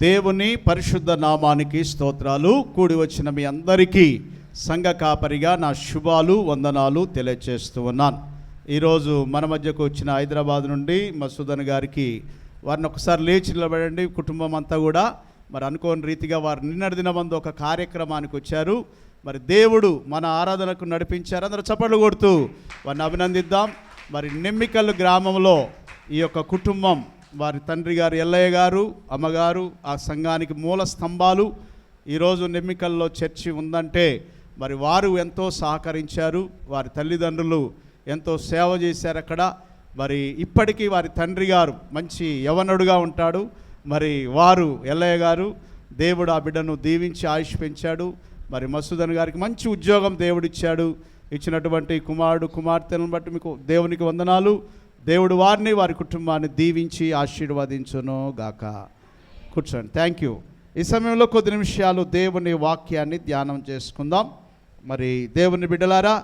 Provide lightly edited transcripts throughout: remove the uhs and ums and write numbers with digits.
దేవుని పరిశుద్ధ నామానికి స్తోత్రాలు. కూడి వచ్చిన మీ అందరికీ సంఘ కాపరిగా నా శుభాలు వందనాలు తెలియజేస్తూ ఉన్నాను. ఈరోజు మన మధ్యకు వచ్చిన హైదరాబాద్ నుండి మసూదన్ గారికి వారిని ఒకసారి లేచి నిలబడండి. కుటుంబం అంతా కూడా మరి అనుకోని రీతిగా వారు నిన్నటి దినమందు ఒక కార్యక్రమానికి వచ్చారు. మరి దేవుడు మన ఆరాధనకు నడిపించారు. అందరూ చప్పట్లు కొడుతూ వారిని అభినందిద్దాం. మరి నెమ్మికల్ గ్రామంలో ఈ యొక్క కుటుంబం, వారి తండ్రి గారు ఎల్లయ్య గారు, అమ్మగారు ఆ సంఘానికి మూల స్తంభాలు. ఈరోజు నెమ్మికల్లో చర్చి ఉందంటే మరి వారు ఎంతో సహకరించారు. వారి తల్లిదండ్రులు ఎంతో సేవ చేశారు అక్కడ. మరి ఇప్పటికీ వారి తండ్రి గారు మంచి యవనుడుగా ఉంటాడు. మరి వారు ఎల్లయ్య గారు, దేవుడు ఆ బిడ్డను దీవించి ఆయుష్ పెంచాడు. మరి మసూదన్ గారికి మంచి ఉద్యోగం దేవుడిచ్చాడు. ఇచ్చినటువంటి కుమారుడు కుమార్తెలను బట్టి మీకు దేవునికి వందనాలు. దేవుడు వారిని వారి కుటుంబాన్ని దీవించి ఆశీర్వదించును గాక. కూర్చోండి. Thank you. ఈ సమయంలో కొద్ది నిమిషాలు దేవుని వాక్యాన్ని ధ్యానం చేసుకుందాం. మరి దేవుని బిడ్డలారా,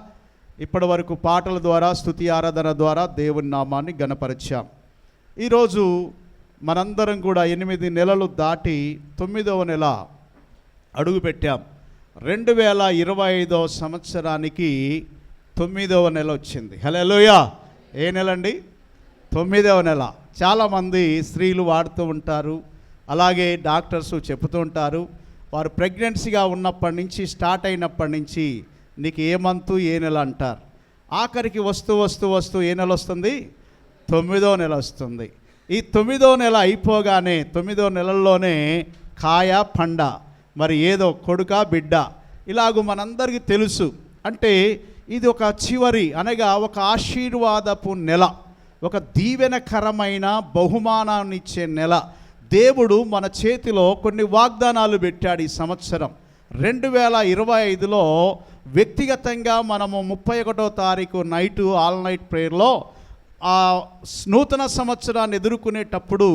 ఇప్పటి వరకు పాటల ద్వారా స్తుతి ఆరాధన ద్వారా దేవుని నామాన్ని గణపరిచాం. ఈరోజు మనందరం కూడా 8 నెలలు దాటి 9వ నెల అడుగుపెట్టాం. 2025వ సంవత్సరానికి 9వ నెల వచ్చింది. హల్లెలూయా. ఏ నెల అండి? 9వ నెల. చాలామంది స్త్రీలు వాడుతూ ఉంటారు, అలాగే డాక్టర్స్ చెబుతూ ఉంటారు. వారు ప్రెగ్నెన్సీగా ఉన్నప్పటి నుంచి, స్టార్ట్ అయినప్పటి నుంచి నీకు ఏ మంతు ఏ నెల అంటారు. ఆఖరికి వస్తూ వస్తూ వస్తూ ఏ నెల వస్తుంది? 9వ నెల వస్తుంది. ఈ 9వ నెల అయిపోగానే 9వ నెలల్లోనే కాయ పండ, మరి ఏదో కొడుక బిడ్డ, ఇలాగూ మనందరికీ తెలుసు. అంటే ఇది ఒక చివరి అనగా ఒక ఆశీర్వాదపు నెల, ఒక దీవెనకరమైన బహుమానాన్ని ఇచ్చే నెల. దేవుడు మన చేతిలో కొన్ని వాగ్దానాలు పెట్టాడు. ఈ సంవత్సరం 2025లో వ్యక్తిగతంగా మనము 31వ తారీఖు నైటు ఆల్ నైట్ ప్రేయర్లో ఆ నూతన సంవత్సరాన్ని ఎదుర్కొనేటప్పుడు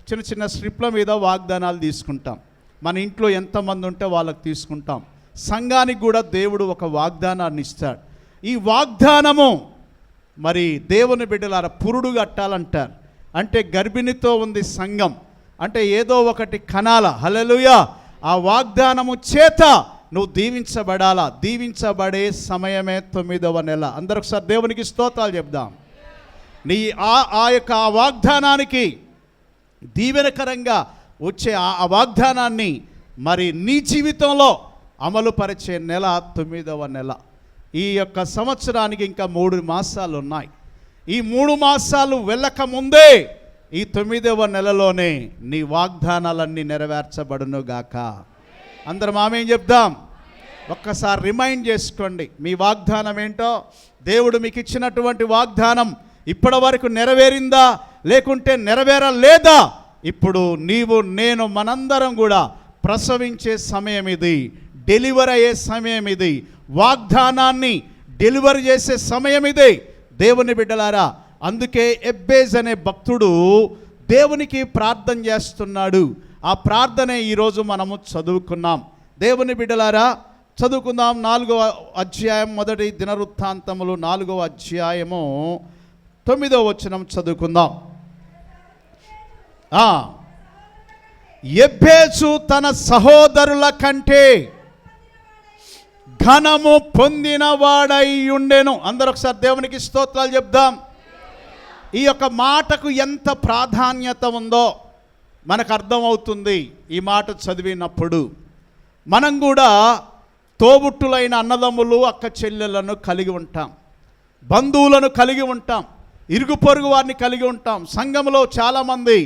చిన్న చిన్న స్ట్రిప్ల మీద వాగ్దానాలు తీసుకుంటాం. మన ఇంట్లో ఎంతమంది ఉంటే వాళ్ళకి తీసుకుంటాం. సంఘానికి కూడా దేవుడు ఒక వాగ్దానాన్ని ఇస్తాడు. ఈ వాగ్దానము మరి దేవుని బిడ్డలారా పురుడు కట్టాలంటారు. అంటే గర్భిణితో ఉంది సంఘం అంటే ఏదో ఒకటి కనాల. హల్లెలూయా. ఆ వాగ్దానము చేత నువ్వు దీవించబడాలా. దీవించబడే సమయమే 9వ నెల. అందరూ ఒకసారి దేవునికి స్తోత్రాలు చెప్దాం. నీ ఆ యొక్క వాగ్దానానికి దీవెనకరంగా వచ్చే ఆ వాగ్దానాన్ని మరి నీ జీవితంలో అమలుపరిచే నెల 9వ నెల. ఈ యొక్క సంవత్సరానికి ఇంకా 3 మాసాలు ఉన్నాయి. ఈ 3 మాసాలు వెళ్ళకముందే ఈ 9వ నెలలోనే నీ వాగ్దానాలన్నీ నెరవేర్చబడును గాక. అందరం ఆమేన్ చెప్దాం. ఒక్కసారి రిమైండ్ చేసుకోండి మీ వాగ్దానం ఏంటో. దేవుడు మీకు ఇచ్చినటువంటి వాగ్దానం ఇప్పటి వరకు నెరవేరిందా లేకుంటే నెరవేరలేదా? ఇప్పుడు నీవు నేను మనందరం కూడా ప్రసవించే సమయం ఇది, డెలివరీ అయ్యే సమయం ఇది, వాగ్దానాన్ని డెలివరీ చేసే సమయం ఇది. దేవుని బిడ్డలారా, అందుకే ఎబ్బేజ్ అనే భక్తుడు దేవునికి ప్రార్థన చేస్తున్నాడు. ఆ ప్రార్థనే ఈరోజు మనము చదువుకున్నాం. దేవుని బిడ్డలారా, చదువుకుందాం. 4వ అధ్యాయం, మొదటి దినవృత్తాంతములు 4వ అధ్యాయము 9వ వచనం చదువుకుందాం. ఎబ్బేజు తన సహోదరుల కంటే ఘనము పొందినవాడై ఉండెను. అందరూ ఒకసారి దేవునికి స్తోత్రాలు చెప్దాం. ఈ యొక్క మాటకు ఎంత ప్రాధాన్యత ఉందో మనకు అర్థమవుతుంది. ఈ మాట చదివినప్పుడు మనం కూడా తోబుట్టులైన అన్నదమ్ములు అక్క చెల్లెలను కలిగి ఉంటాం, బంధువులను కలిగి ఉంటాం, ఇరుగు పొరుగు వారిని కలిగి ఉంటాం, సంఘంలో చాలామంది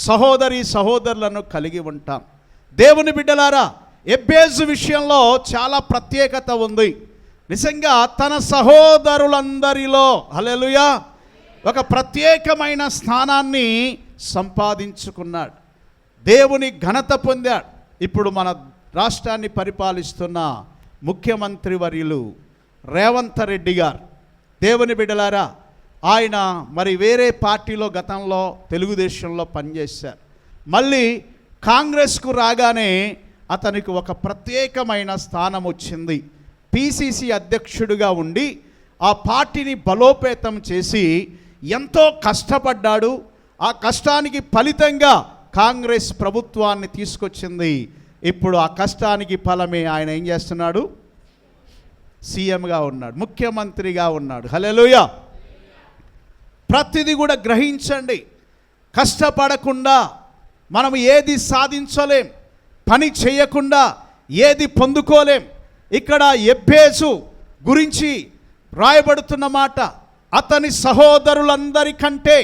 సహోదరులను కలిగి ఉంటాం. దేవుని బిడ్డలారా, ఎబ్బేజు విషయంలో చాలా ప్రత్యేకత ఉంది. నిజంగా తన సహోదరులందరిలో హల్లెలూయా ఒక ప్రత్యేకమైన స్థానాన్ని సంపాదించుకున్నాడు. దేవుని ఘనత పొందాడు. ఇప్పుడు మన రాష్ట్రాన్ని పరిపాలిస్తున్న ముఖ్యమంత్రి వర్యులు రేవంత్ రెడ్డి గారు. దేవుని బిడ్డలారా, ఆయన మరి వేరే పార్టీలో గతంలో తెలుగుదేశంలో పనిచేశారు. మళ్ళీ కాంగ్రెస్కు రాగానే అతనికి ఒక ప్రత్యేకమైన స్థానం వచ్చింది. పిసిసి అధ్యక్షుడిగా ఉండి ఆ పార్టీని బలోపేతం చేసి ఎంతో కష్టపడ్డాడు. ఆ కష్టానికి ఫలితంగా కాంగ్రెస్ ప్రభుత్వాన్ని తీసుకొచ్చింది. ఇప్పుడు ఆ కష్టానికి ఫలమే ఆయన ఏం చేస్తున్నాడు? సీఎంగా ఉన్నాడు, ముఖ్యమంత్రిగా ఉన్నాడు. హల్లెలూయా. ప్రతిదీ కూడా గ్రహించండి. కష్టపడకుండా మనం ఏది సాధించలేం, పని చేయకుండా ఏది పొందుకోలేం. ఇక్కడ ఎబ్బేసు గురించి రాయబడుతున్న మాట, అతని సహోదరులందరికంటే,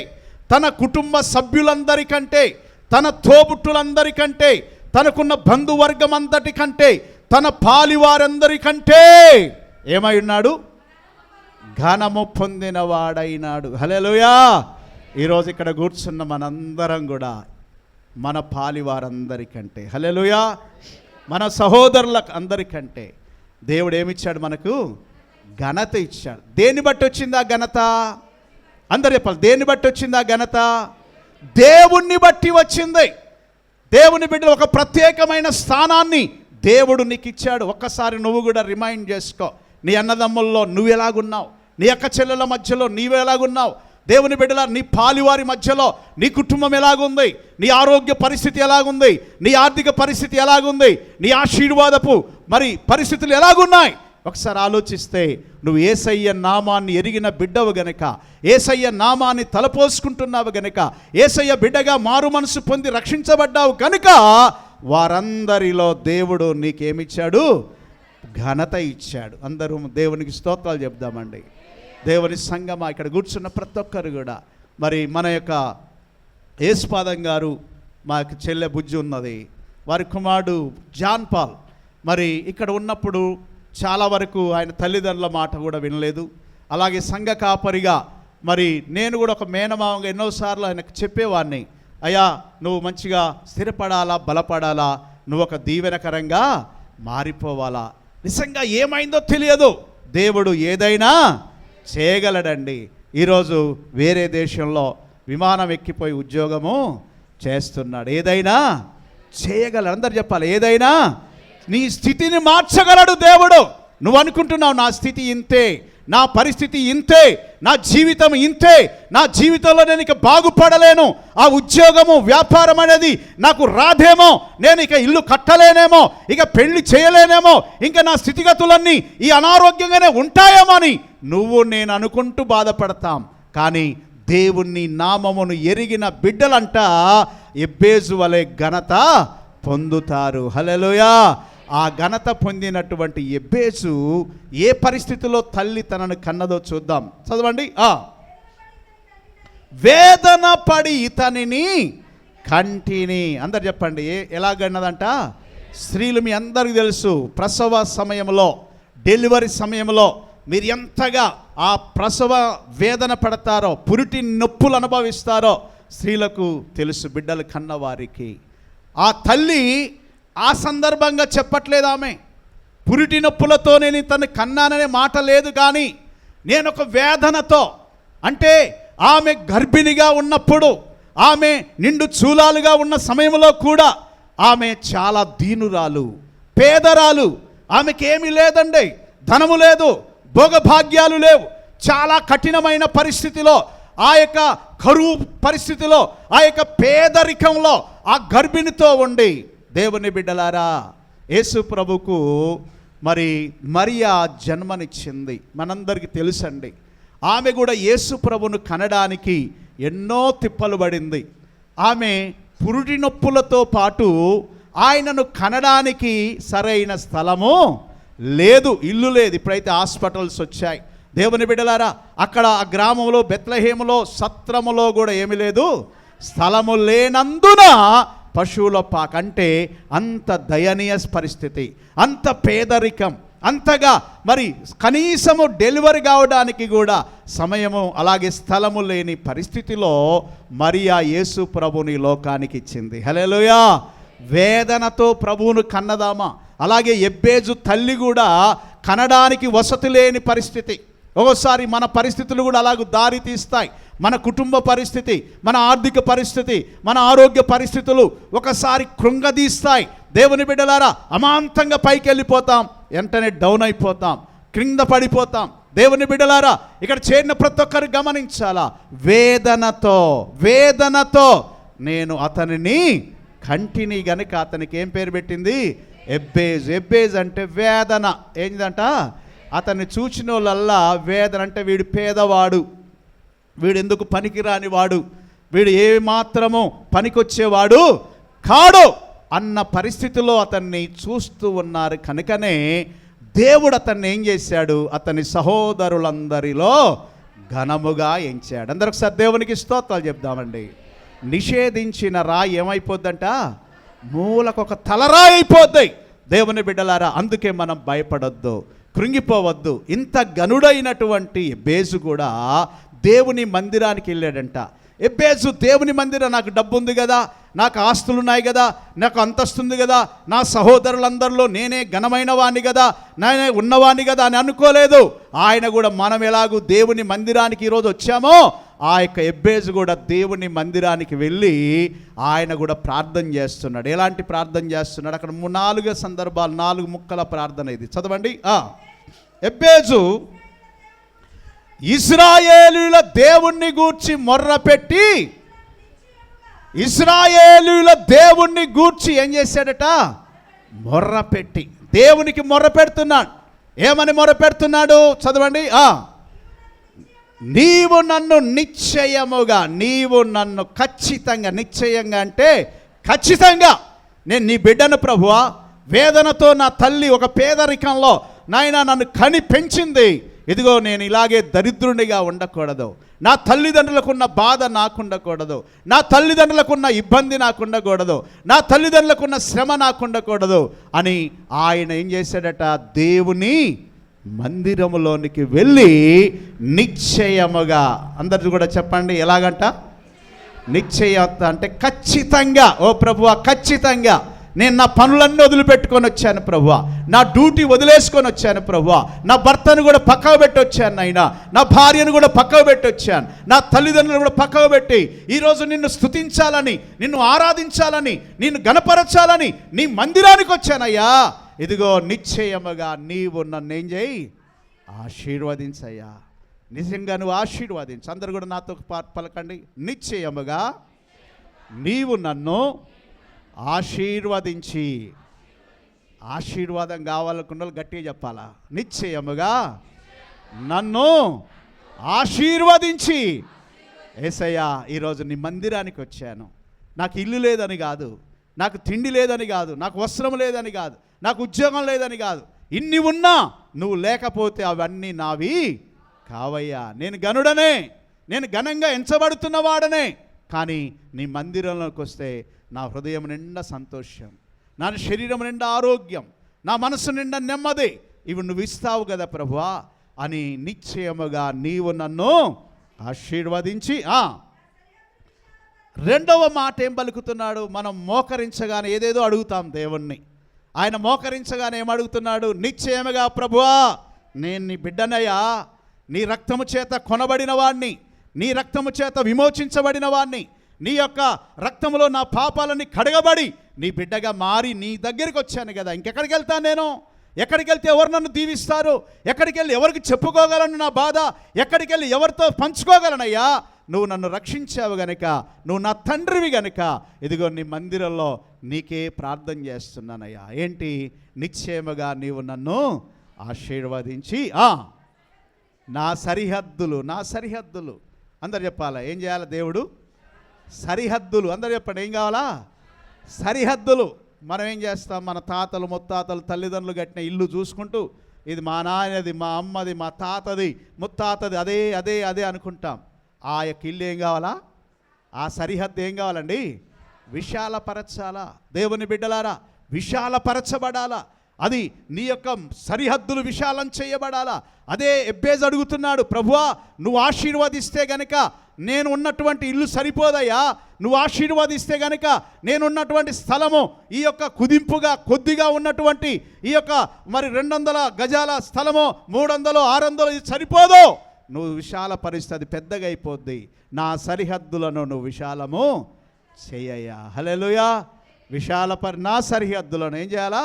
తన కుటుంబ సభ్యులందరికంటే, తన తోబుట్టులందరికంటే, తనకున్న బంధువర్గం అంతటికంటే, తన పాలివారందరికంటే ఏమై ఉన్నాడు? ఘనము పొందినవాడైనాడు. హల్లెలూయా. ఈరోజు ఇక్కడ కూర్చున్న మనందరం కూడా మన పాలివారందరికంటే, హల్లెలూయా, మన సహోదరులకు అందరికంటే దేవుడు ఏమిచ్చాడు? మనకు ఘనత ఇచ్చాడు. దేన్ని బట్టి వచ్చింది ఆ ఘనత? అందరు చెప్పాలి, దేన్ని బట్టి వచ్చింది ఆ ఘనత? దేవుణ్ణి బట్టి వచ్చింది. దేవుని బిడ్డలు ఒక ప్రత్యేకమైన స్థానాన్ని దేవుడు నీకు ఇచ్చాడు. ఒక్కసారి నువ్వు కూడా రిమైండ్ చేసుకో. నీ అన్నదమ్ముల్లో నువ్వు ఎలాగున్నావు? నీ అక్క చెల్లెల మధ్యలో నీవు ఎలాగున్నావు? దేవుని బిడ్డల నీ పాలివారి మధ్యలో నీ కుటుంబం ఎలాగుంది? నీ ఆరోగ్య పరిస్థితి ఎలాగుంది? నీ ఆర్థిక పరిస్థితి ఎలాగుంది? నీ ఆశీర్వాదపు మరి పరిస్థితులు ఎలాగున్నాయి? ఒకసారి ఆలోచిస్తే నువ్వు యేసయ్య నామాన్ని ఎరిగిన బిడ్డవు గనక, యేసయ్య నామాన్ని తలపోసుకుంటున్నావు గనక, యేసయ్య బిడ్డగా మారు మనసు పొంది రక్షించబడ్డావు కనుక వారందరిలో దేవుడు నీకేమిచ్చాడు? ఘనత ఇచ్చాడు. అందరూ దేవునికి స్తోత్రాలు చెప్దామండి. దేవుని సంగమా, ఇక్కడ కూర్చున్న ప్రతి ఒక్కరు కూడా మరి మన యొక్క యేసుపాదం గారు, మాకు చెల్లె బుజ్జి ఉన్నది, వారి కుమారుడు జాన్ పాల్ మరి ఇక్కడ ఉన్నప్పుడు చాలా వరకు ఆయన తల్లిదండ్రుల మాట కూడా వినలేదు. అలాగే సంఘ కాపరిగా మరి నేను కూడా ఒక మేనమావంగా ఎన్నోసార్లు ఆయనకు చెప్పేవాడిని, అయ్యా నువ్వు మంచిగా స్థిరపడాలా, బలపడాలా, నువ్వు ఒక దీవెనకరంగా మారిపోవాలా. నిజంగా ఏమైందో తెలియదు, దేవుడు ఏదైనా చేయగలడండి. ఈరోజు వేరే దేశంలో విమానం ఎక్కిపోయి ఉద్యోగము చేస్తున్నాడు. ఏదైనా చేయగలడు. అందరు చెప్పాలి, ఏదైనా. నీ స్థితిని మార్చగలడు దేవుడు. నువ్వు అనుకుంటున్నావు నా స్థితి ఇంతే, నా పరిస్థితి ఇంతే, నా జీవితం ఇంతే, నా జీవితంలో నేను ఇక బాగుపడలేను, ఆ ఉద్యోగము వ్యాపారం అనేది నాకు రాదేమో, నేను ఇక ఇల్లు కట్టలేనేమో, ఇక పెళ్లి చేయలేనేమో, ఇంకా నా స్థితిగతులన్నీ ఈ అనారోగ్యంగానే ఉంటాయేమో అని నువ్వు నేను అనుకుంటూ బాధపడతాం. కానీ దేవుని నామమును ఎరిగిన బిడ్డలంట ఎబ్బేజు వలె ఘనత పొందుతారు. హల్లెలూయా. ఆ ఘనత పొందినటువంటి ఎబ్బేసు ఏ పరిస్థితిలో తల్లి తనను కన్నదో చూద్దాం. చదవండి. వేదన పడి ఇతనిని కంటిని. అందరు చెప్పండి, ఎలాగన్నదంట? స్త్రీలు మీ అందరికీ తెలుసు, ప్రసవ సమయంలో, డెలివరీ సమయంలో మీరు ఎంతగా ఆ ప్రసవ వేదన పడతారో, పురిటి నొప్పులు అనుభవిస్తారో స్త్రీలకు తెలుసు, బిడ్డలు కన్నవారికి. ఆ తల్లి ఆ సందర్భంగా చెప్పట్లేదు, ఆమె పురిటి నొప్పులతో నేను తను కన్నాననే మాట లేదు, కానీ నేను ఒక వేదనతో, అంటే ఆమె గర్భిణిగా ఉన్నప్పుడు, ఆమె నిండు చూలాలుగా ఉన్న సమయంలో కూడా ఆమె చాలా దీనురాలు, పేదరాలు. ఆమెకి ఏమీ లేదండి, ధనము లేదు, భోగభాగ్యాలు లేవు. చాలా కఠినమైన పరిస్థితిలో, ఆ యొక్క కరువు పరిస్థితిలో, ఆ యొక్క పేదరికంలో ఆ గర్భిణితో ఉండి, దేవుని బిడ్డలారా, యేసు ప్రభుకు మరి మరియా జన్మనిచ్చింది. మనందరికీ తెలుసండి. ఆమె కూడా యేసు ప్రభును కనడానికి ఎన్నో తిప్పలు పడింది. ఆమె పురిటి నొప్పులతో పాటు ఆయనను కనడానికి సరైన స్థలము లేదు, ఇల్లు లేదు. ఇప్పుడైతే హాస్పిటల్స్ వచ్చాయి. దేవుని బిడ్డలారా, అక్కడ ఆ గ్రామంలో బెత్లెహేములో సత్రములో కూడా ఏమీ లేదు, స్థలము లేనందున పశువుల పాక, అంటే అంత దయనీయ పరిస్థితి, అంత పేదరికం, అంతగా మరి కనీసము డెలివరీ కావడానికి కూడా సమయము, అలాగే స్థలము లేని పరిస్థితిలో మరియా యేసు ప్రభుని లోకానికి ఇచ్చింది. హల్లెలూయా. వేదనతో ప్రభువును కన్నదామా. అలాగే ఎబ్బేజు తల్లి కూడా కనడానికి వసతి లేని పరిస్థితి. ఒక్కోసారి మన పరిస్థితులు కూడా అలాగ దారి తీస్తాయి. మన కుటుంబ పరిస్థితి, మన ఆర్థిక పరిస్థితి, మన ఆరోగ్య పరిస్థితులు ఒకసారి కృంగదీస్తాయి. దేవుని బిడ్డలారా, అమాంతంగా పైకి వెళ్ళిపోతాం, వెంటనే డౌన్ అయిపోతాం, క్రింద పడిపోతాం. దేవుని బిడ్డలారా, ఇక్కడ చేరిన ప్రతి ఒక్కరు గమనించాలా, వేదనతో నేను అతనిని కంటిని గనుక అతనికి ఏం పేరు పెట్టింది? ఎబ్బేజ్. ఎబ్బేజ్ అంటే వేదన. ఏంటంట? అతన్ని చూచిన వాళ్ళల్లా వేదన అంటే వీడు పేదవాడు, వీడు ఎందుకు పనికిరాని వాడు, వీడు ఏ మాత్రమో పనికొచ్చేవాడు కాడు అన్న పరిస్థితిలో అతన్ని చూస్తూ ఉన్నారు. కనుకనే దేవుడు అతన్ని ఏం చేశాడు? అతని సహోదరులందరిలో ఘనముగా ఎంచాడు. అందరూ ఒకసారి దేవునికి స్తోత్రాలు చెప్దామండి. నిషేధించిన రాయి ఏమైపోద్దంట? మూలకొక తలరాయి అయిపోద్ది. దేవుని బిడ్డలారా, అందుకే మనం భయపడొద్దు, కృంగిపోవద్దు. ఇంత గనుడైనటువంటి ఎబ్బేజు కూడా దేవుని మందిరానికి వెళ్ళాడంట. ఎబ్బేజు దేవుని మందిరం, నాకు డబ్బు ఉంది కదా, నాకు ఆస్తులు ఉన్నాయి కదా, నాకు అంతస్తుంది కదా, నా సహోదరులందరిలో నేనే ఘనమైన వాణ్ణి కదా, నేనే ఉన్నవాణ్ణి కదా అని అనుకోలేదు. ఆయన కూడా మనం ఎలాగూ దేవుని మందిరానికి ఈరోజు వచ్చామో, ఆ యొక్క ఎబ్బేజు కూడా దేవుని మందిరానికి వెళ్ళి ఆయన కూడా ప్రార్థన చేస్తున్నాడు. ఎలాంటి ప్రార్థన చేస్తున్నాడు? అక్కడ 4 సందర్భాలు, 4 ముక్కల ప్రార్థన ఇది. చదవండి. ఎబ్బేజు ఇశ్రాయేలీయుల దేవుణ్ణి గూర్చి మొర్రపెట్టి, ఇశ్రాయేలీయుల దేవుణ్ణి గూర్చి ఏం చేశాడట? మొర్రపెట్టి దేవునికి మొర్రపెడుతున్నాడు. ఏమని మొర్రపెడుతున్నాడు? చదవండి. నీవు నన్ను నిశ్చయముగా, నీవు నన్ను ఖచ్చితంగా, నిశ్చయంగా అంటే ఖచ్చితంగా, నేను నీ బిడ్డను ప్రభువా, వేదనతో నా తల్లి ఒక పేదరికంలో నాయనా నన్ను కని పెంచింది. ఇదిగో నేను ఇలాగే దరిద్రునిగా ఉండకూడదు, నా తల్లిదండ్రులకున్న బాధ నాకుండకూడదు, నా తల్లిదండ్రులకున్న ఇబ్బంది నాకుండకూడదు, నా తల్లిదండ్రులకున్న శ్రమ నాకుండకూడదు అని ఆయన ఏం చేశాడట? దేవుని మందిరములోనికి వెళ్ళి నిశ్చయముగా, అందరిది కూడా చెప్పండి ఎలాగంట? నిశ్చయత అంటే ఖచ్చితంగా, ఓ ప్రభువా ఖచ్చితంగా నేను నా పనులన్నీ వదిలిపెట్టుకొని వచ్చాను ప్రభువా, నా డ్యూటీ వదిలేసుకొని వచ్చాను ప్రభువా, నా భర్తను కూడా పక్కకు పెట్టి వచ్చాను నాయనా, నా భార్యను కూడా పక్కకు పెట్టి వచ్చాను, నా తల్లిదండ్రులను కూడా పక్కకు పెట్టి ఈరోజు నిన్ను స్తుతించాలని, నిన్ను ఆరాధించాలని, నిన్ను గణపరచాలని నీ మందిరానికి వచ్చానయ్యా. ఇదిగో నిశ్చయముగా నీవు నన్ను ఏం చేయి? ఆశీర్వదించయ్యా. నిజంగా నువ్వు ఆశీర్వదించు. అందరు కూడా నాతో పలకండి. నిశ్చయముగా నీవు నన్ను ఆశీర్వదించి. ఆశీర్వాదం కావాలనుకున్న వాళ్ళు గట్టిగా చెప్పాలా? నిశ్చయముగా నన్ను ఆశీర్వదించి. యేసయ్యా ఈరోజు నీ మందిరానికి వచ్చాను. నాకు ఇల్లు లేదని కాదు, నాకు తిండి లేదని కాదు, నాకు వస్త్రం లేదని కాదు, నాకు ఉద్యోగం లేదని కాదు, ఇన్ని ఉన్నా నువ్వు లేకపోతే అవన్నీ నావి కావయ్యా. నేను గనుడనే, నేను ఘనంగా ఎంచబడుతున్నవాడనే, కానీ నీ మందిరంలోకి వస్తే నా హృదయం నిండా సంతోషం, నా శరీరం నిండా ఆరోగ్యం, నా మనసు నిండా నెమ్మది, ఇవి నువ్వు ఇస్తావు కదా ప్రభువా అని నిశ్చయముగా నీవు నన్ను ఆశీర్వదించి. రెండవ మాట ఏం పలుకుతున్నాడు? మనం మోకరించగానే ఏదేదో అడుగుతాం దేవుణ్ణి. ఆయన మోకరించగానే ఏమడుగుతున్నాడు? నిశ్చయముగా ప్రభువా నేను నీ బిడ్డనయ్యా, నీ రక్తము చేత కొనబడిన వాణ్ణి, నీ రక్తము చేత విమోచించబడిన వాణ్ణి, నీ యొక్క రక్తములో నా పాపాలని కడగబడి నీ బిడ్డగా మారి నీ దగ్గరికి వచ్చాను కదా. ఇంకెక్కడికి వెళ్తాను నేను? ఎక్కడికి వెళ్తే ఎవరు నన్ను దీవిస్తారు? ఎక్కడికి వెళ్ళి ఎవరికి చెప్పుకోగలను నా బాధ? ఎక్కడికి వెళ్ళి ఎవరితో పంచుకోగలనయ్యా? నువ్వు నన్ను రక్షించావు గనుక, నువ్వు నా తండ్రివి గనుక ఇదిగో నీ మందిరంలో నీకే ప్రార్థన చేస్తున్నానయ్యా. ఏంటి? నిశ్చయముగా నీవు నన్ను ఆశీర్వదించి. నా సరిహద్దులు, నా సరిహద్దులు అందరు చెప్పాలా? ఏం చేయాలి దేవుడు? సరిహద్దులు. అందరు చెప్పండి ఏం కావాలా? సరిహద్దులు. మనం ఏం చేస్తాం? మన తాతలు ముత్తాతలు తల్లిదండ్రులు కట్టిన ఇల్లు చూసుకుంటూ ఇది మా నాయనది, మా అమ్మది, మా తాతది, ముత్తాతది, అదే అదే అదే అనుకుంటాం. ఆ యొక్క ఇల్లు ఏం కావాలా? ఆ సరిహద్దు ఏం కావాలండి? విశాలపరచాలా. దేవుని బిడ్డలారా, విశాలపరచబడాలా. అది నీ యొక్క సరిహద్దులు విశాలం చేయబడాలా. అదే ఎబ్బేజు అడుగుతున్నాడు, ప్రభువా నువ్వు ఆశీర్వదిస్తే గనుక నేను ఉన్నటువంటి ఇల్లు సరిపోదయ్యా, నువ్వు ఆశీర్వదిస్తే గనుక నేనున్నటువంటి స్థలము ఈ యొక్క కుదింపుగా కొద్దిగా ఉన్నటువంటి ఈ యొక్క మరి 200 గజాల స్థలము 300 600 ఇది సరిపోదు, నువ్వు విశాల పరిస్థితి పెద్దగా అయిపోద్ది. నా సరిహద్దులను నువ్వు విశాలము చేయయ్యా. హల్లెలూయా. నా సరిహద్దులను ఏం చేయాలా?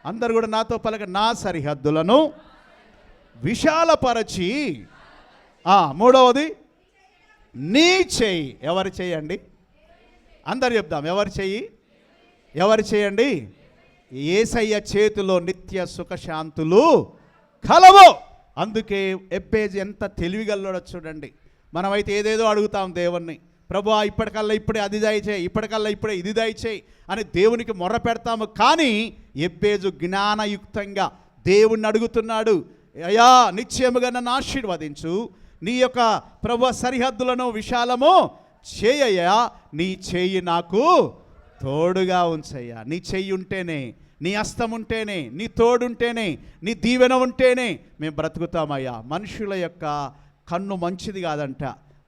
అందరు కూడా నాతో పలక, నా సరిహద్దులను విశాలపరచి. మూడవది నీ చేయి. ఎవరు చేయండి? అందరు చెప్దాం, ఎవరు చెయ్యి? ఎవరు చేయండి? యేసయ్య చేతిలో నిత్య సుఖశాంతులు కలవు. అందుకే ఎబ్బేజు ఎంత తెలివిగల్లోడో చూడండి. మనమైతే ఏదేదో అడుగుతాం దేవుణ్ణి, ప్రభువా ఇప్పటికల్లా ఇప్పుడే అది దయచేయి, ఇప్పటికల్లా ఇప్పుడే ఇది దయచేయి అని దేవునికి మొర్ర పెడతాము. కానీ ఎబ్బేజు జ్ఞానయుక్తంగా దేవుణ్ణి అడుగుతున్నాడు, అయ్యా నిశ్చయముగా నన్ను ఆశీర్వదించు, నీ యొక్క ప్రభు సరిహద్దులను విశాలము చేయయ్యా, నీ చెయ్యి నాకు తోడుగా ఉంచయ్యా. నీ చెయ్యి ఉంటేనే, నీ హస్తం ఉంటేనే, నీ తోడుంటేనే, నీ దీవెన ఉంటేనే మేము బ్రతుకుతామయ్యా. మనుషుల యొక్క కన్ను మంచిది కాదంట.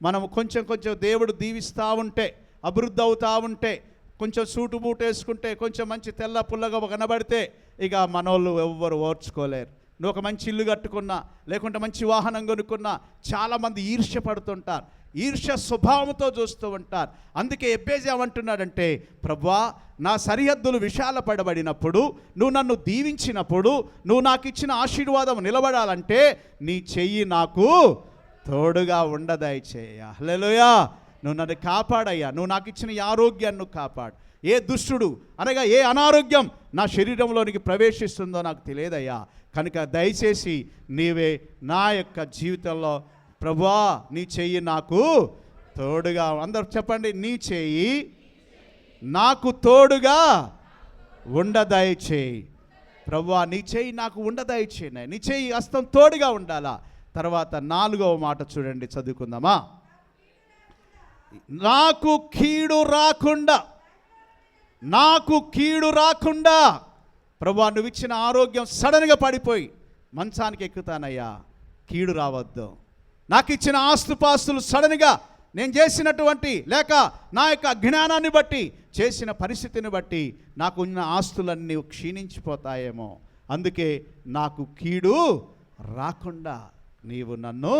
మనం కొంచెం కొంచెం దేవుడు దీవిస్తూ ఉంటే, అభివృద్ధి అవుతూ ఉంటే, కొంచెం సూటు బూటు వేసుకుంటే, కొంచెం మంచి తెల్ల పుల్లగా కనబడితే ఇక మనోళ్ళు ఎవ్వరు ఓర్చుకోలేరు. నువ్వు ఒక మంచి ఇల్లు కట్టుకున్నా, లేకుంటే మంచి వాహనం కొనుక్కున్నా చాలామంది ఈర్ష్య పడుతుంటారు, ఈర్ష్య స్వభావంతో చూస్తూ ఉంటారు. అందుకే ఎబ్బేజు ఏమంటున్నాడంటే, ప్రభువా నా సరిహద్దులు విశాలపడబడినప్పుడు, నువ్వు నన్ను దీవించినప్పుడు, నువ్వు నాకు ఇచ్చిన ఆశీర్వాదం నిలబడాలంటే నీ చెయ్యి నాకు తోడుగా ఉండదయచేయ. హల్లెలూయా. నువ్వు నన్ను కాపాడయ్యా, నువ్వు నాకు ఇచ్చిన ఈ ఆరోగ్యాన్ని నువ్వు కాపాడు. ఏ దుష్టుడు అనగా ఏ అనారోగ్యం నా శరీరంలోనికి ప్రవేశిస్తుందో నాకు తెలియదయ్యా. కనుక దయచేసి నీవే నా యొక్క జీవితంలో ప్రభువా నీ చెయ్యి నాకు తోడుగా, అందరూ చెప్పండి, నీ చెయ్యి నాకు తోడుగా ఉండదయచేయి. ప్రభువా నీ చెయ్యి నాకు ఉండదయచేయి, నీ చెయ్యి హస్తం తోడుగా ఉండాలా. తర్వాత 4వ మాట చూడండి, చదువుకుందామా. నాకు కీడు రాకుండా, నాకు కీడు రాకుండా. ప్రభువా నువ్వు ఇచ్చిన ఆరోగ్యం సడన్గా పడిపోయి మంచానికి ఎక్కుతానయ్యా, కీడు రావద్దు. నాకు ఇచ్చిన ఆస్తుపాస్తులు సడన్గా నేను చేసినటువంటి లేక నా యొక్క అజ్ఞానాన్ని బట్టి చేసిన పరిస్థితిని బట్టి నాకు ఉన్న ఆస్తులన్నీ క్షీణించిపోతాయేమో. అందుకే నాకు కీడు రాకుండా నీవు నన్ను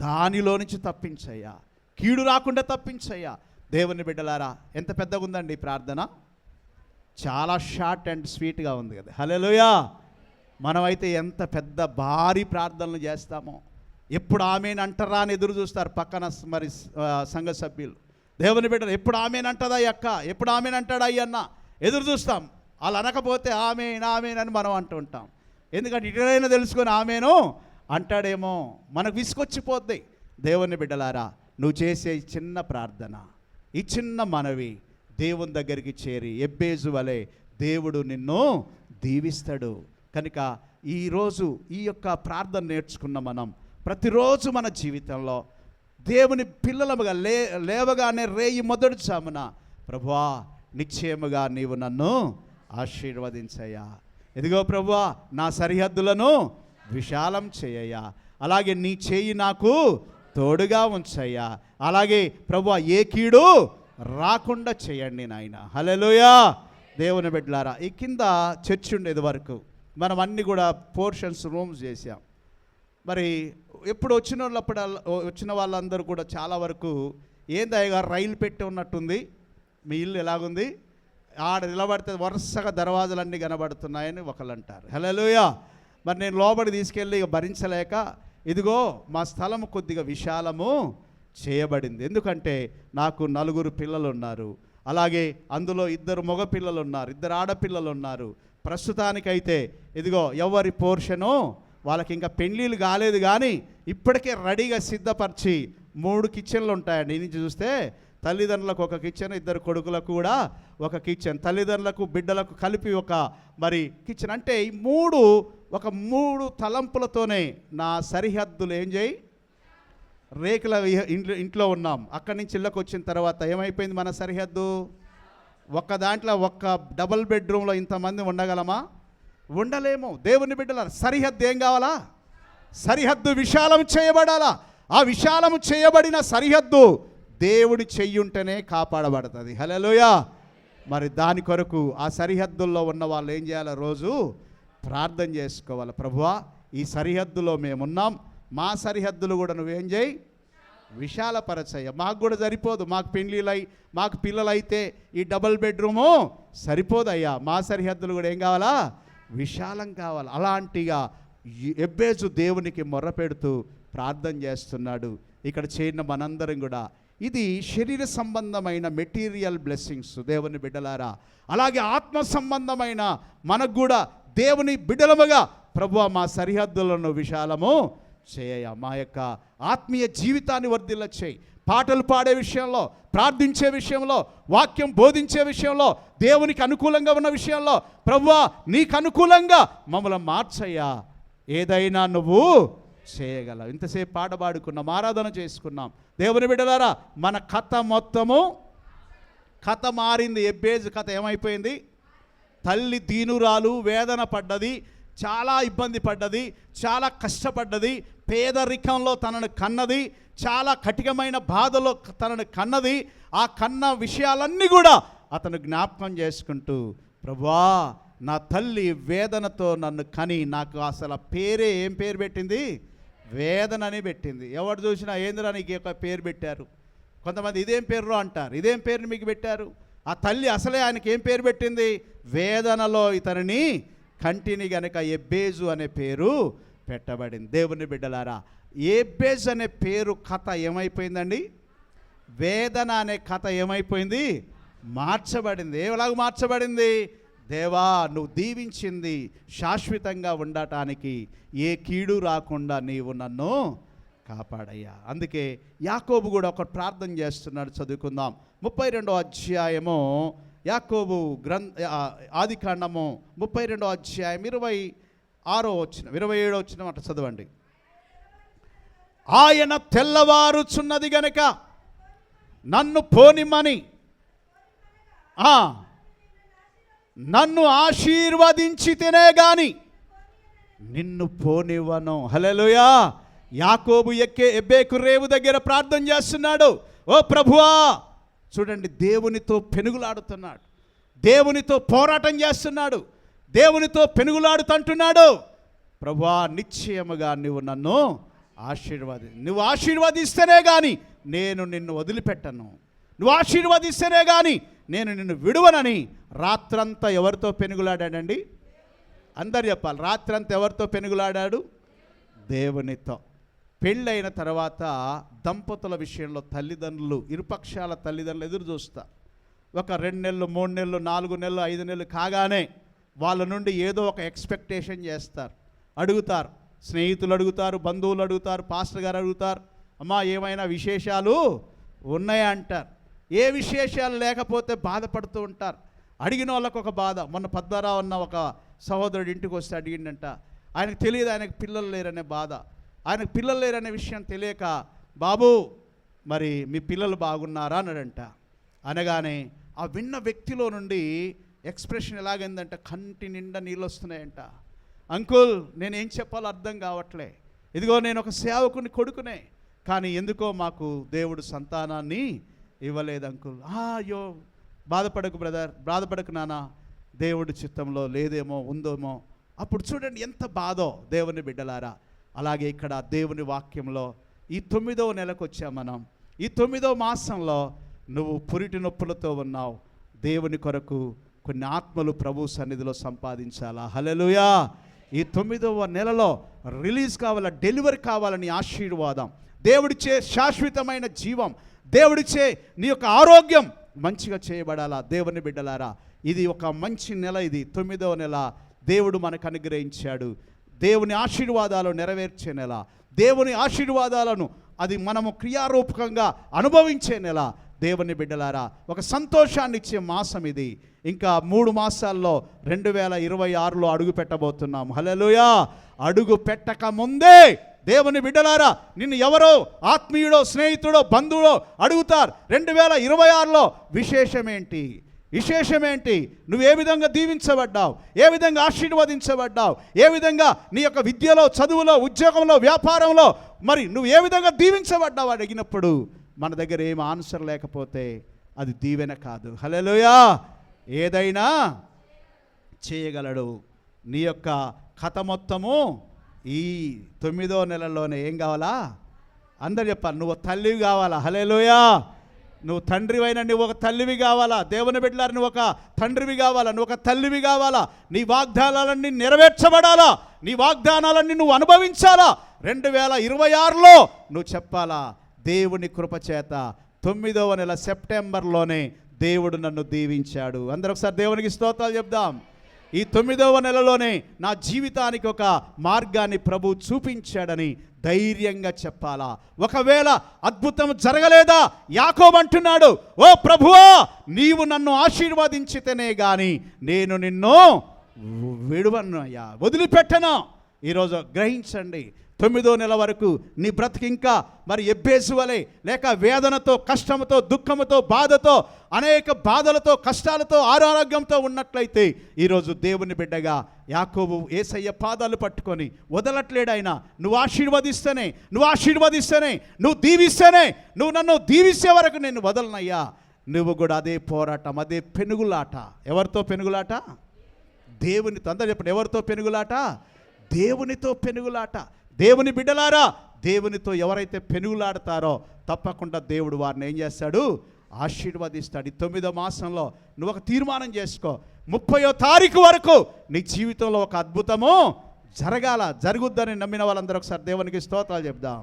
దానిలో నుంచి తప్పించయ్యా, కీడు రాకుండా తప్పించయ్యా. దేవుని బిడ్డలారా, ఎంత పెద్దగా ఉందండి ఈ ప్రార్థన, చాలా షార్ట్ అండ్ స్వీట్గా ఉంది కదా. హల్లెలూయా. మనమైతే ఎంత పెద్ద భారీ ప్రార్థనలు చేస్తామో, ఎప్పుడు ఆమెను అంటారా అని ఎదురు చూస్తారు పక్కన మరి సంఘ సభ్యులు. దేవుని బిడ్డలు ఎప్పుడు ఆమెను అంటదా అక్క, ఎప్పుడు ఆమెను అంటాడా అన్న ఎదురు చూస్తాం. వాళ్ళు అనకపోతే ఆమెనని మనం అంటూ ఉంటాం. ఎందుకంటే ఇటువైనా తెలుసుకొని ఆమెను అంటాడేమో, మనకు విసుకొచ్చిపోద్ది. దేవుని బిడ్డలారా, నువ్వు చేసే చిన్న ప్రార్థన, ఈ చిన్న మనవి దేవుని దగ్గరికి చేరి ఎబ్బేజు వలె దేవుడు నిన్ను దీవిస్తాడు. కనుక ఈరోజు ఈ యొక్క ప్రార్థన నేర్చుకున్న మనం ప్రతిరోజు మన జీవితంలో దేవుని పిల్లలుగా లేవగానే రేయి మొదటి జామున ప్రభువా నిశ్చయముగా నీవు నన్ను ఆశీర్వదించయ్యా, ఇదిగో ప్రభువా నా సరిహద్దులను విశాలం చేయయ్యా, అలాగే నీ చేయి నాకు తోడుగా ఉంచయ్యా, అలాగే ప్రభువా ఏ కీడు రాకుండా చేయండి నాయన. హల్లెలూయా. దేవుని బిడ్డలారా, ఈ కింద చర్చ్ ఉండేది వరకు మనం అన్నీ కూడా పోర్షన్స్ రూమ్స్ చేసాం. మరి ఎప్పుడు వచ్చిన వాళ్ళందరూ కూడా చాలా వరకు ఏందయ్యగా రైలు పెట్టి ఉన్నట్టుంది, మీ ఇల్లు ఎలాగుంది, ఆడ నిలబడితే వరుసగా దర్వాజలన్నీ కనబడుతున్నాయని ఒకళ్ళు అంటారు. హల్లెలూయా. మరి నేను లోబడి తీసుకెళ్ళి భరించలేక ఇదిగో మా స్థలం కొద్దిగా విశాలము చేయబడింది. ఎందుకంటే నాకు 4 పిల్లలు ఉన్నారు, అలాగే అందులో 2 మగ పిల్లలు ఉన్నారు, 2 ఆడపిల్లలు ఉన్నారు. ప్రస్తుతానికైతే ఇదిగో ఎవరి పోర్షను వాళ్ళకి ఇంకా పెళ్ళిళ్ళు కాలేదు, కానీ ఇప్పటికే రెడీగా సిద్ధపరిచి 3 కిచెన్లు ఉంటాయండి. ఈ నుంచి చూస్తే తల్లిదండ్రులకు ఒక కిచెన్, 2 కొడుకులకు కూడా ఒక కిచెన్, తల్లిదండ్రులకు బిడ్డలకు కలిపి ఒక మరి కిచెన్. అంటే ఈ 3 తలంపులతోనే నా సరిహద్దులు ఏం చేయి, రేకుల ఇంట్లో ఉన్నాం, అక్కడి నుంచి ఇళ్ళకి వచ్చిన తర్వాత ఏమైపోయింది మన సరిహద్దు, ఒక్క దాంట్లో ఒక్క డబుల్ బెడ్రూమ్లో ఇంతమంది ఉండగలమా? ఉండలేము. దేవుని బిడ్డల సరిహద్దు ఏం కావాలా? సరిహద్దు విశాలం చేయబడాలా. ఆ విశాలము చేయబడిన సరిహద్దు దేవుడి చెయ్యుంటేనే కాపాడబడుతుంది. హల్లెలూయా. మరి దాని కొరకు ఆ సరిహద్దుల్లో ఉన్న వాళ్ళు ఏం చేయాలి? రోజు ప్రార్థన చేసుకోవాలి. ప్రభువా ఈ సరిహద్దులో మేమున్నాం, మా సరిహద్దులు కూడా నువ్వేం చేయి, విశాలపరచయ్య. మాకు కూడా సరిపోదు, మాకు పెళ్ళిళ్ళై మాకు పిల్లలైతే ఈ డబుల్ బెడ్రూము సరిపోదయ్యా, మా సరిహద్దులు కూడా ఏం కావాలా? విశాలం కావాలి. అలాంటిగా ఎబ్బేజు దేవునికి మొర్ర పెడుతూ ప్రార్థన చేస్తున్నాడు. ఇక్కడ చేరిన మనందరం కూడా ఇది శరీర సంబంధమైన మెటీరియల్ బ్లెస్సింగ్స్ దేవుని బిడ్డలారా. అలాగే ఆత్మ సంబంధమైన మనకు కూడా దేవుని బిడ్డలముగా ప్రభువా మా సరిహద్దులను విశాలము చేయ, మా యొక్క ఆత్మీయ జీవితాన్ని వర్ధిల్ల చేయి. పాటలు పాడే విషయంలో, ప్రార్థించే విషయంలో, వాక్యం బోధించే విషయంలో, దేవునికి అనుకూలంగా ఉన్న విషయంలో ప్రభువా నీకు అనుకూలంగా మమ్మల్ని మార్చయ్యా. ఏదైనా నువ్వు చేయగలవు. ఇంతసేపు పాట పాడుకున్నాం, ఆరాధన చేసుకున్నాం. దేవుని బిడ్డలారా, మన కథ మొత్తము మారింది. ఎబ్బేజు కథ ఏమైపోయింది? తల్లి దీనురాలు, వేదన పడ్డది, చాలా ఇబ్బంది పడ్డది, చాలా కష్టపడ్డది, పేదరికంలో తనను కన్నది, చాలా కఠినమైన బాధలో తనను కన్నది. ఆ కన్న విషయాలన్నీ కూడా అతను జ్ఞాపకం చేసుకుంటూ, ప్రభువా నా తల్లి వేదనతో నన్ను కని నాకు అసలు పేరే ఏం పేరు పెట్టింది? వేదన అని పెట్టింది. ఎవరు చూసినా ఏందిరా నీకు ఒక పేరు పెట్టారు. కొంతమంది ఇదేం పేరు అంటారు, ఇదేం పేరుని మీకు పెట్టారు? ఆ తల్లి అసలే ఆయనకి ఏం పేరు పెట్టింది? వేదనలో ఇతనిని కంటిని గనక ఎబ్బేజు అనే పేరు పెట్టబడింది. దేవుని బిడ్డలారా, ఎబ్బేజు అనే పేరు కథ ఏమైపోయిందండి? వేదన అనే కథ ఏమైపోయింది? మార్చబడింది. ఎలాగ మార్చబడింది? దేవా నువ్వు దీవించింది శాశ్వతంగా ఉండటానికి ఏ కీడు రాకుండా నీవు నన్ను కాపాడయ్యా. అందుకే యాకోబు కూడా ఒక ప్రార్థన చేస్తున్నాడు. చదువుకుందాం. 32వ అధ్యాయము యాకోబు ఆదికాండము 32వ అధ్యాయం 26వ వచనం 27వ వచనం అట్లా చదవండి. ఆయన తెల్లవారుచున్నది గనక నన్ను పోనిమ్మని నన్ను ఆశీర్వదించితేనే గాని నిన్ను పోనివ్వను. హల్లెలూయా. యాకోబు ఎబ్బేకు రేవు దగ్గర ప్రార్థన చేస్తున్నాడు. ఓ ప్రభువా, చూడండి, దేవునితో పెనుగులాడుతున్నాడు, దేవునితో పోరాటం చేస్తున్నాడు, దేవునితో పెనుగులాడుతుంటున్నాడు. ప్రభువా నిశ్చయముగా నువ్వు నన్ను నువ్వు ఆశీర్వదిస్తేనే కానీ నేను నిన్ను వదిలిపెట్టను, నువ్వు ఆశీర్వదిస్తేనే కానీ నేను నిన్ను విడువనని రాత్రంతా ఎవరితో పెనుగులాడాడండి? అందరు చెప్పాలి. రాత్రంతా ఎవరితో పెనుగులాడాడు? దేవునితో. పెళ్ళైన తర్వాత దంపతుల విషయంలో తల్లిదండ్రులు, ఇరుపక్షాల తల్లిదండ్రులు ఎదురు చూస్తారు. ఒక 2 నెలలు, 3 నెలలు, 4 నెలలు, 5 నెలలు కాగానే వాళ్ళ నుండి ఏదో ఒక ఎక్స్పెక్టేషన్ చేస్తారు, అడుగుతారు. స్నేహితులు అడుగుతారు, బంధువులు అడుగుతారు, పాస్టర్ గారు అడుగుతారు, అమ్మా ఏమైనా విశేషాలు ఉన్నాయా అంటారు. ఏ విశేషాలు లేకపోతే బాధపడుతూ ఉంటారు. అడిగిన వాళ్ళకు ఒక బాధ. మొన్న పద్మరావు అన్న ఒక సహోదరుడు ఇంటికి వస్తే అడిగిండంట. ఆయనకు తెలియదు ఆయనకు పిల్లలు లేరనే బాధ. ఆయనకు పిల్లలు లేరనే విషయం తెలియక, బాబు మరి మీ పిల్లలు బాగున్నారా అన్నాడంట. అనగానే ఆ విన్న వ్యక్తిలో నుండి ఎక్స్ప్రెషన్ ఎలాగైందంట, కంటి నిండా నీళ్ళు వస్తున్నాయంట. అంకుల్ నేనేం చెప్పాలో అర్థం కావట్లే, ఇదిగో నేను ఒక సేవకుని కొడుకునే, కానీ ఎందుకో మాకు దేవుడు సంతానాన్ని ఇవ్వలేదు అంకుల్. అయ్యో బాధపడకు బ్రదర్, బాధపడకు నాన్న, దేవుడి చిత్తంలో లేదేమో ఉందేమో. అప్పుడు చూడండి ఎంత బాధో దేవుని బిడ్డలారా. అలాగే ఇక్కడ దేవుని వాక్యంలో ఈ 9వ నెలకు వచ్చాం మనం. ఈ 9వ మాసంలో నువ్వు పురిటి నొప్పులతో ఉన్నావు. దేవుని కొరకు కొన్ని ఆత్మలు ప్రభు సన్నిధిలో సంపాదించాలా. హల్లెలూయా. ఈ 9వ నెలలో రిలీజ్ కావాలా, డెలివరీ కావాలని ఆశీర్వాదం, దేవుడిచ్చే శాశ్వతమైన జీవం, దేవుడిచ్చే నీ యొక్క ఆరోగ్యం మంచిగా చేయబడాలా. దేవుని బిడ్డలారా, ఇది ఒక మంచి నెల. ఇది 9వ నెల దేవుడు మనకు అనుగ్రహించాడు. దేవుని ఆశీర్వాదాలు నెరవేర్చే నెల, దేవుని ఆశీర్వాదాలను అది మనము క్రియారూపకంగా అనుభవించే నెల. దేవుని బిడ్డలారా, ఒక సంతోషాన్ని ఇచ్చే మాసం ఇది. ఇంకా 3 మాసాల్లో 2026లో అడుగు పెట్టబోతున్నాం. హల్లెలూయా. అడుగు పెట్టక ముందే దేవుని బిడ్డలారా, నిన్ను ఎవరో ఆత్మీయుడో, స్నేహితుడో, బంధువుడో అడుగుతారు 2026లో విశేషమేంటి, విశేషమేంటి, నువ్వు ఏ విధంగా దీవించబడ్డావు, ఏ విధంగా ఆశీర్వదించబడ్డావు, ఏ విధంగా నీ యొక్క విద్యలో, చదువులో, ఉద్యోగంలో, వ్యాపారంలో మరి నువ్వు ఏ విధంగా దీవించబడ్డావు అడిగినప్పుడు మన దగ్గర ఏం ఆన్సర్ లేకపోతే అది దీవెన కాదు. హల్లెలూయా. ఏదైనా చేయగలడు. నీ యొక్క కథ మొత్తము ఈ 9వ నెలలోనే ఏం కావాలా? అందరు చెప్పాలి, నువ్వు తల్లివి కావాలా. హల్లెలూయా. నువ్వు తండ్రివైనా నువ్వు ఒక తల్లివి కావాలా. దేవుని బిడ్డలారా, నువ్వు ఒక తండ్రివి కావాలా, నువ్వు ఒక తల్లివి కావాలా. నీ వాగ్దానాలన్నీ నెరవేర్చబడాలా, నీ వాగ్దానాలన్నీ నువ్వు అనుభవించాలా. 2026లో నువ్వు చెప్పాలా, దేవుని కృపచేత 9వ నెల సెప్టెంబర్లోనే దేవుడు నన్ను దీవించాడు. అందరూ ఒకసారి దేవునికి స్తోత్రాలు చెప్దాం. ఈ 9వ నెలలోనే నా జీవితానికి ఒక మార్గాన్ని ప్రభు చూపించాడని ధైర్యంగా చెప్పాలా? ఒకవేళ అద్భుతం జరగలేదా? యాకోబు అంటున్నాడు, ఓ ప్రభువా, నీవు నన్ను ఆశీర్వదించితేనే గాని నేను నిన్ను విడువనయ్యా, వదిలిపెట్టను. ఈరోజు గ్రహించండి, 9వ నెల వరకు నీ బ్రతికి ఇంకా మరి ఎబ్బేసు వలె లేక వేదనతో, కష్టంతో, దుఃఖముతో, బాధతో, అనేక బాధలతో, కష్టాలతో, అనారోగ్యంతో ఉన్నట్లయితే ఈరోజు దేవుని బిడ్డగా యాకోబు యేసయ్య పాదాలు పట్టుకొని వదలట్లేడు. ఆయన నువ్వు ఆశీర్వదిస్తేనే, నువ్వు దీవిస్తేనే, నువ్వు నన్ను దీవిస్తే వరకు నేను వదలనయ్యా. నువ్వు కూడా అదే పోరాటం, అదే పెనుగులాట. ఎవరితో పెనుగులాట? దేవునితో. అందరూ చెప్పండి, ఎవరితో పెనుగులాట? దేవునితో పెనుగులాట. దేవుని బిడ్డలారా, దేవునితో ఎవరైతే పెనుగులాడతారో తప్పకుండా దేవుడు వారిని ఏం చేస్తాడు? ఆశీర్వదిస్తాడు. ఈ 9వ మాసంలో నువ్వు ఒక తీర్మానం చేసుకో, 30వ తారీఖు వరకు నీ జీవితంలో ఒక అద్భుతము జరుగుద్దని నమ్మిన వాళ్ళందరూ ఒకసారి దేవునికి స్తోత్రాలు చెప్దాం.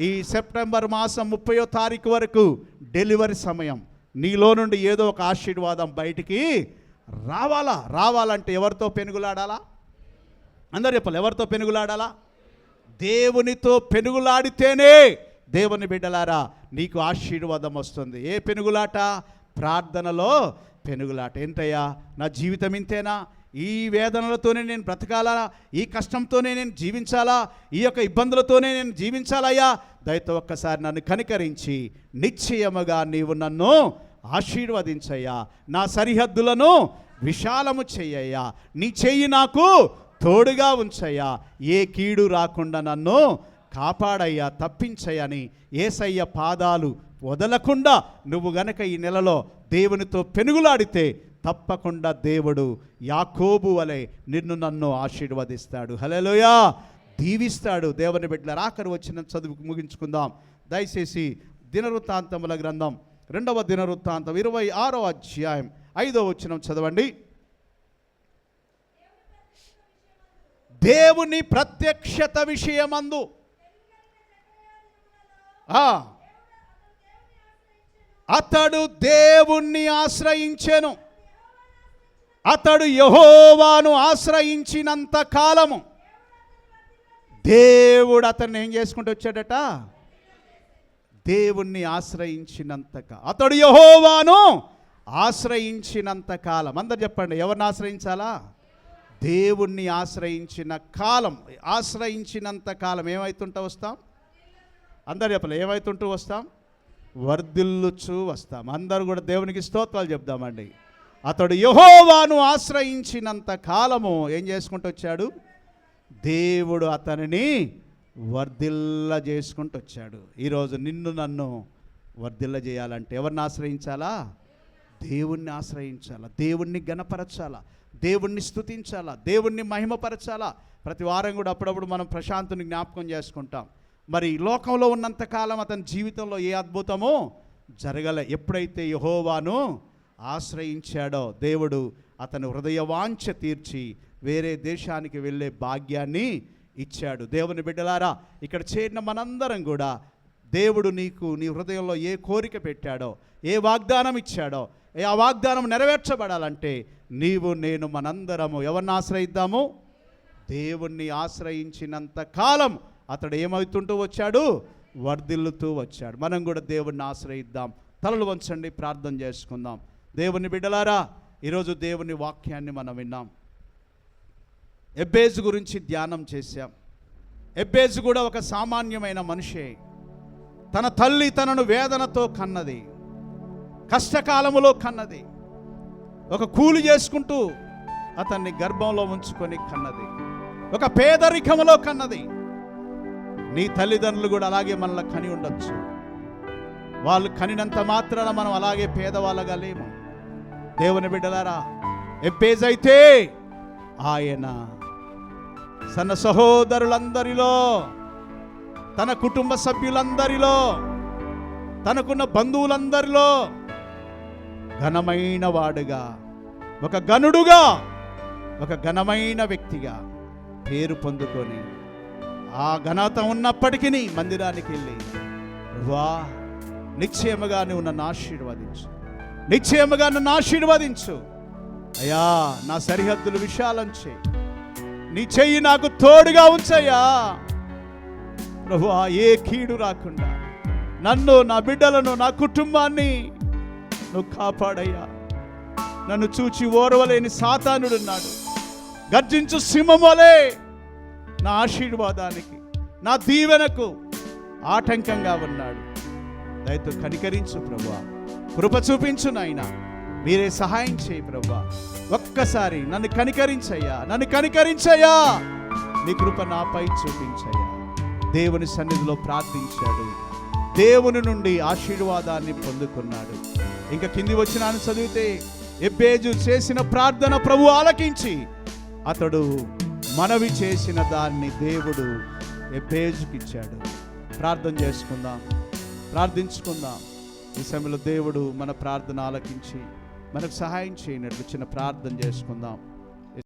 ఈ సెప్టెంబర్ మాసం 30వ తారీఖు వరకు డెలివరీ సమయం. నీలో నుండి ఏదో ఒక ఆశీర్వాదం బయటికి రావాలంటే ఎవరితో పెనుగులాడాలా? అందరూ చెప్పాలి, ఎవరితో పెనుగులాడాలా? దేవునితో పెనుగులాడితేనే దేవుని బిడ్డలారా నీకు ఆశీర్వాదం వస్తుంది. ఏ పెనుగులాట? ప్రార్థనలో పెనుగులాట. ఏంటయ్యా, నా జీవితం ఇంతేనా? ఈ వేదనలతోనే నేను బ్రతకాలా? ఈ కష్టంతోనే నేను జీవించాలా? ఈ యొక్క ఇబ్బందులతోనే నేను జీవించాలయ్యా? దయతో ఒక్కసారి నన్ను కనికరించి నిశ్చయముగా నీవు నన్ను ఆశీర్వదించయ్యా, నా సరిహద్దులను విశాలము చెయ్యయ్యా, నీ చెయ్యి నాకు తోడుగా ఉంచయ్యా, ఏ కీడు రాకుండా నన్ను కాపాడయ్యా, తప్పించయ్యని యేసయ్య పాదాలు వదలకుండా నువ్వు గనక ఈ నెలలో దేవునితో పెనుగులాడితే తప్పకుండా దేవుడు యాకోబు వలె నిన్ను నన్ను ఆశీర్వదిస్తాడు. హల్లెలూయా, దీవిస్తాడు. దేవుని బిడ్డల ఆఖరు వచ్చిన చదువుకు ముగించుకుందాం. దయచేసి దినవృత్తాంతముల గ్రంథం 2వ దినవృత్తాంతం 26వ అధ్యాయం 5వ వచనం చదవండి. దేవుని ప్రత్యక్షత విషయమందు అతడు దేవుణ్ణి ఆశ్రయించెను. అతడు యెహోవాను ఆశ్రయించినంత కాలము దేవుడు అతన్ని ఏం చేసుకుంటూ వచ్చాడట? దేవుణ్ణి అతడు యెహోవాను ఆశ్రయించినంత కాలం. అందరు చెప్పండి, ఎవరిని ఆశ్రయించాలా? దేవుణ్ణి ఆశ్రయించినంత కాలం ఏమవుతుంటూ వస్తాం? అందరు చెప్పలే, ఏమవుతుంటూ వస్తాం? వర్ధిల్లుచూ వస్తాం. అందరూ కూడా దేవునికి స్తోత్రాలు చెప్దామండి. అతడు యెహోవాను ఆశ్రయించినంత కాలము ఏం చేసుకుంటూ వచ్చాడు? దేవుడు అతనిని వర్ధిల్ల చేసుకుంటూ వచ్చాడు. ఈరోజు నిన్ను నన్ను వర్ధిల్ల చేయాలంటే ఎవరిని ఆశ్రయించాలా? దేవుణ్ణి ఆశ్రయించాలా, దేవుణ్ణి గణపరచాలా, దేవుణ్ణి స్తుతించాలా, దేవుణ్ణి మహిమపరచాలా. ప్రతి వారం కూడా అప్పుడప్పుడు మనం ప్రశాంతుని జ్ఞాపకం చేసుకుంటాం. మరి లోకంలో ఉన్నంతకాలం అతని జీవితంలో ఏ అద్భుతమో జరగలే. ఎప్పుడైతే యెహోవాను ఆశ్రయించాడో దేవుడు అతని హృదయవాంఛ తీర్చి వేరే దేశానికి వెళ్ళే భాగ్యాన్ని ఇచ్చాడు. దేవుని బిడ్డలారా, ఇక్కడ చేరిన మనందరం కూడా దేవుడు నీకు నీ హృదయంలో ఏ కోరిక పెట్టాడో, ఏ వాగ్దానం ఇచ్చాడో, ఆ వాగ్దానం నెరవేర్చబడాలంటే నీవు నేను మనందరము ఎవరిని ఆశ్రయిద్దాము? దేవుణ్ణి ఆశ్రయించినంత కాలం అతడు ఏమవుతుంటూ వచ్చాడు? వర్ధిల్లుతూ వచ్చాడు. మనం కూడా దేవుణ్ణి ఆశ్రయిద్దాం. తలలు వంచండి, ప్రార్థన చేసుకుందాం. దేవుని బిడ్డలారా, ఈరోజు దేవుని వాక్యాన్ని మనం విన్నాం. ఎబ్బేజు గురించి ధ్యానం చేశాం. ఎబ్బేజు కూడా ఒక సామాన్యమైన మనిషే. తన తల్లి తనను వేదనతో కన్నది, కష్టకాలములో కన్నది, ఒక కూలి చేసుకుంటూ అతన్ని గర్భంలో ఉంచుకొని కన్నది, ఒక పేదరికములో కన్నది. నీ తల్లిదండ్రులు కూడా అలాగే మనల్ని కని ఉండొచ్చు. వాళ్ళు కనినంత మాత్రాన మనం అలాగే పేదవాళ్ళగా లేము. దేవుని బిడ్డలారా, ఎబ్బేజైతే ఆయన తన సహోదరులందరిలో, తన కుటుంబ సభ్యులందరిలో, తనకున్న బంధువులందరిలో ఘనమైన వాడుగా, ఒక గనుడుగా, ఒక ఘనమైన వ్యక్తిగా పేరు పొందుకొని ఆ ఘనత ఉన్నప్పటికీ మందిరానికి వెళ్ళి, వా నిశ్చయముగా నువ్వు నన్ను ఆశీర్వదించు, నిశ్చయముగా నన్ను ఆశీర్వదించు అయ్యా. నా సరిహద్దులు విశాలం చేయి, నీ చెయ్యి నాకు తోడుగా ఉంచయ్యా ప్రభువా. ఏ కీడు రాకుండా నన్ను, నా బిడ్డలను, నా కుటుంబాన్ని నువ్వు కాపాడయ్యా. నన్ను చూచి ఓర్వలేని సాతానుడున్నాడు, గర్జించు సింహం వలె నా ఆశీర్వాదానికి, నా దీవెనకు ఆటంకంగా ఉన్నాడు. దయతో కనికరించు ప్రభువా, కృప చూపించు నాయనా. మీరే సహాయం చేయి ప్రభువా. ఒక్కసారి నన్ను కనికరించయ్యా, నన్ను కనికరించయ్యా. నీ కృప నాపై చూపించయ్యా. దేవుని సన్నిధిలో ప్రార్థించాడు, దేవుని నుండి ఆశీర్వాదాన్ని పొందుకున్నాడు. ఇంకా కింది వచ్చినాను చదివితే, ఎబ్బేజు చేసిన ప్రార్థన ప్రభు ఆలకించి అతడు మనవి చేసిన దాన్ని దేవుడు ఎబ్బేజుకిచ్చాడు. ప్రార్థన చేసుకుందాం, ప్రార్థించుకుందాం. ఈ సమయంలో దేవుడు మన ప్రార్థన ఆలకించి మనకు సహాయం చేయనట్లు చిన్న ప్రార్థన చేసుకుందాం.